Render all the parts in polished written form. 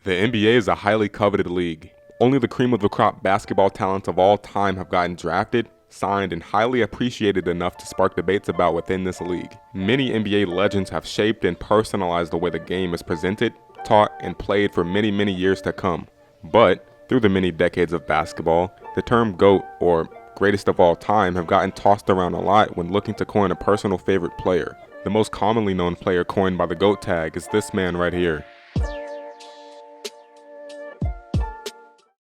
The NBA is a highly coveted league. Only the cream of the crop basketball talents of all time have gotten drafted, signed, and highly appreciated enough to spark debates about within this league. Many NBA legends have shaped and personalized the way the game is presented, taught, and played for many, many years to come. But, through the many decades of basketball, the term GOAT, or greatest of all time, have gotten tossed around a lot when looking to coin a personal favorite player. The most commonly known player coined by the GOAT tag is this man right here.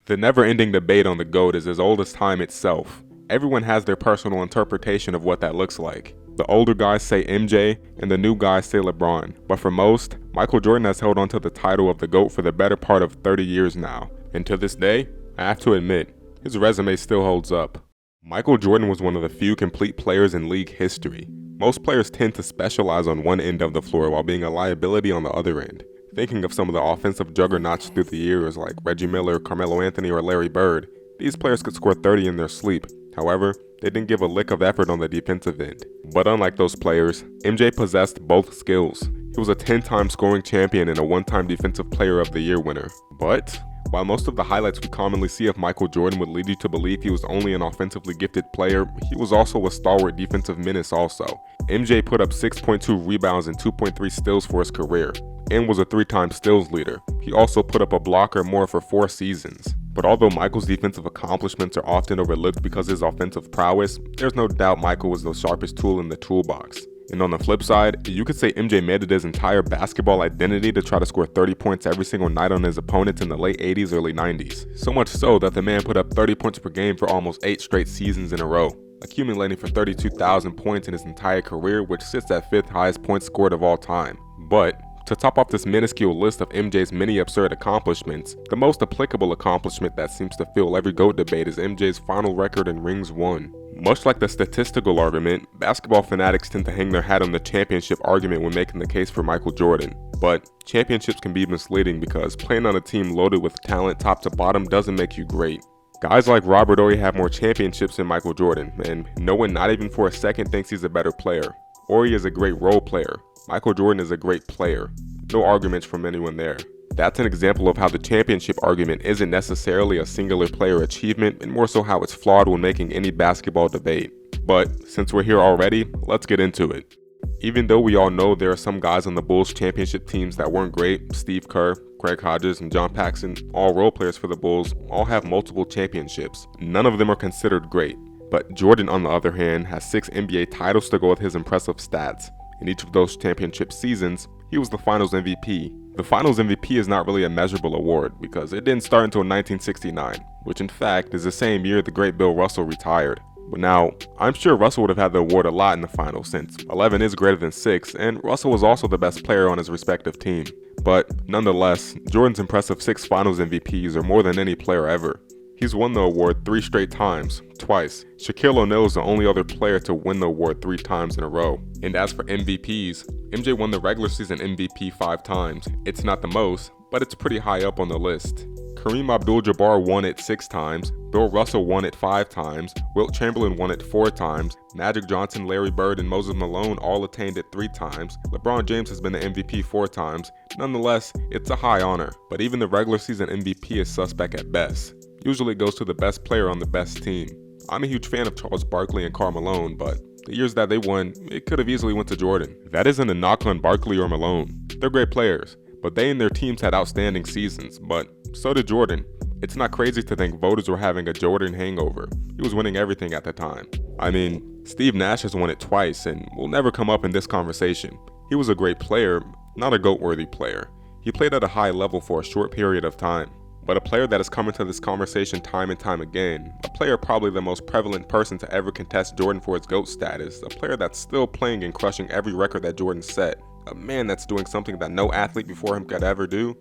The never-ending debate on the GOAT is as old as time itself. Everyone has their personal interpretation of what that looks like. The older guys say MJ, and the new guys say LeBron. But for most, Michael Jordan has held onto the title of the GOAT for the better part of 30 years now. And to this day, I have to admit, his resume still holds up. Michael Jordan was one of the few complete players in league history. Most players tend to specialize on one end of the floor while being a liability on the other end. Thinking of some of the offensive juggernauts through the years like Reggie Miller, Carmelo Anthony, or Larry Bird, these players could score 30 in their sleep. However, they didn't give a lick of effort on the defensive end. But unlike those players, MJ possessed both skills. He was a 10-time scoring champion and a 1-time Defensive Player of the Year winner. But while most of the highlights we commonly see of Michael Jordan would lead you to believe he was only an offensively gifted player, he was also a stalwart defensive menace also. MJ put up 6.2 rebounds and 2.3 steals for his career, and was a 3-time steals leader. He also put up a block or more for 4 seasons. But although Michael's defensive accomplishments are often overlooked because of his offensive prowess, there's no doubt Michael was the sharpest tool in the toolbox. And on the flip side, you could say MJ made it his entire basketball identity to try to score 30 points every single night on his opponents in the late 80s, early 90s. So much so that the man put up 30 points per game for almost 8 straight seasons in a row, accumulating for 32,000 points in his entire career, which sits at 5th highest points scored of all time. But to top off this minuscule list of MJ's many absurd accomplishments, the most applicable accomplishment that seems to fill every GOAT debate is MJ's final record in rings won. Much like the statistical argument, basketball fanatics tend to hang their hat on the championship argument when making the case for Michael Jordan. But championships can be misleading because playing on a team loaded with talent top to bottom doesn't make you great. Guys like Robert Horry have more championships than Michael Jordan, and no one not even for a second thinks he's a better player. Horry is a great role player. Michael Jordan is a great player. No arguments from anyone there. That's an example of how the championship argument isn't necessarily a singular player achievement, and more so how it's flawed when making any basketball debate. But since we're here already, let's get into it. Even though we all know there are some guys on the Bulls championship teams that weren't great, Steve Kerr, Craig Hodges, and John Paxson, all role players for the Bulls, all have multiple championships. None of them are considered great. But Jordan, on the other hand, has 6 NBA titles to go with his impressive stats. In each of those championship seasons, he was the Finals MVP. The Finals MVP is not really a measurable award because it didn't start until 1969, which in fact is the same year the great Bill Russell retired. But now, I'm sure Russell would have had the award a lot in the finals since 11 is greater than 6, and Russell was also the best player on his respective team. But nonetheless, Jordan's impressive 6 Finals MVPs are more than any player ever. He's won the award 3 straight times, twice. Shaquille O'Neal is the only other player to win the award 3 times in a row. And as for MVPs, MJ won the regular season MVP 5 times. It's not the most, but it's pretty high up on the list. Kareem Abdul-Jabbar won it 6 times, Bill Russell won it 5 times, Wilt Chamberlain won it 4 times, Magic Johnson, Larry Bird, and Moses Malone all attained it 3 times, LeBron James has been the MVP 4 times. Nonetheless, it's a high honor, but even the regular season MVP is suspect at best. Usually it goes to the best player on the best team. I'm a huge fan of Charles Barkley and Karl Malone, but the years that they won, it could have easily went to Jordan. That isn't a knock on Barkley or Malone. They're great players, but they and their teams had outstanding seasons, but so did Jordan. It's not crazy to think voters were having a Jordan hangover. He was winning everything at the time. I mean, Steve Nash has won it twice and will never come up in this conversation. He was a great player, not a GOAT-worthy player. He played at a high level for a short period of time. But a player that has come into this conversation time and time again, a player probably the most prevalent person to ever contest Jordan for his GOAT status, a player that's still playing and crushing every record that Jordan set, a man that's doing something that no athlete before him could ever do,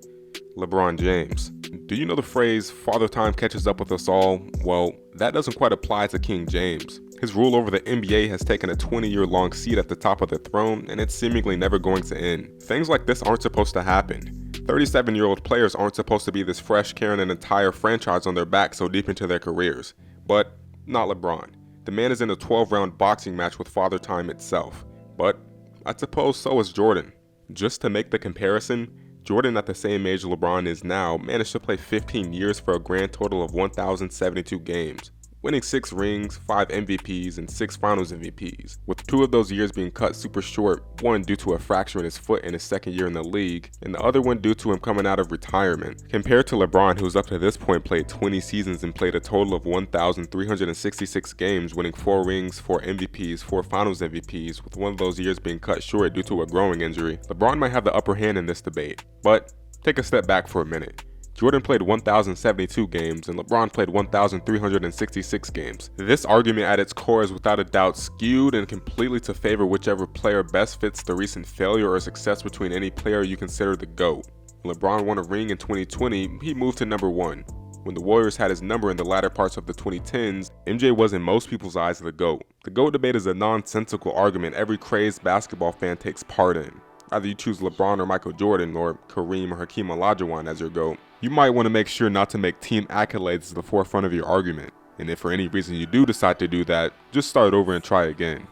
LeBron James. Do you know the phrase, "Father Time catches up with us all"? Well, that doesn't quite apply to King James. His rule over the NBA has taken a 20-year-long seat at the top of the throne, and it's seemingly never going to end. Things like this aren't supposed to happen. 37-year-old players aren't supposed to be this fresh, carrying an entire franchise on their back so deep into their careers. But not LeBron. The man is in a 12-round boxing match with Father Time itself. But I suppose so is Jordan. Just to make the comparison, Jordan, at the same age LeBron is now, managed to play 15 years for a grand total of 1,072 games, winning 6 rings, 5 MVPs, and 6 Finals MVPs, with 2 of those years being cut super short, one due to a fracture in his foot in his second year in the league, and the other one due to him coming out of retirement. Compared to LeBron, who's up to this point played 20 seasons and played a total of 1,366 games, winning 4 rings, 4 MVPs, 4 Finals MVPs, with one of those years being cut short due to a growing injury, LeBron might have the upper hand in this debate. But take a step back for a minute. Jordan played 1,072 games and LeBron played 1,366 games. This argument at its core is without a doubt skewed and completely to favor whichever player best fits the recent failure or success between any player you consider the GOAT. When LeBron won a ring in 2020, he moved to number 1. When the Warriors had his number in the latter parts of the 2010s, MJ was in most people's eyes the GOAT. The GOAT debate is a nonsensical argument every crazed basketball fan takes part in. Either you choose LeBron or Michael Jordan or Kareem or Hakeem Olajuwon as your GOAT. You might want to make sure not to make team accolades the forefront of your argument, and if for any reason you do decide to do that, just start over and try again.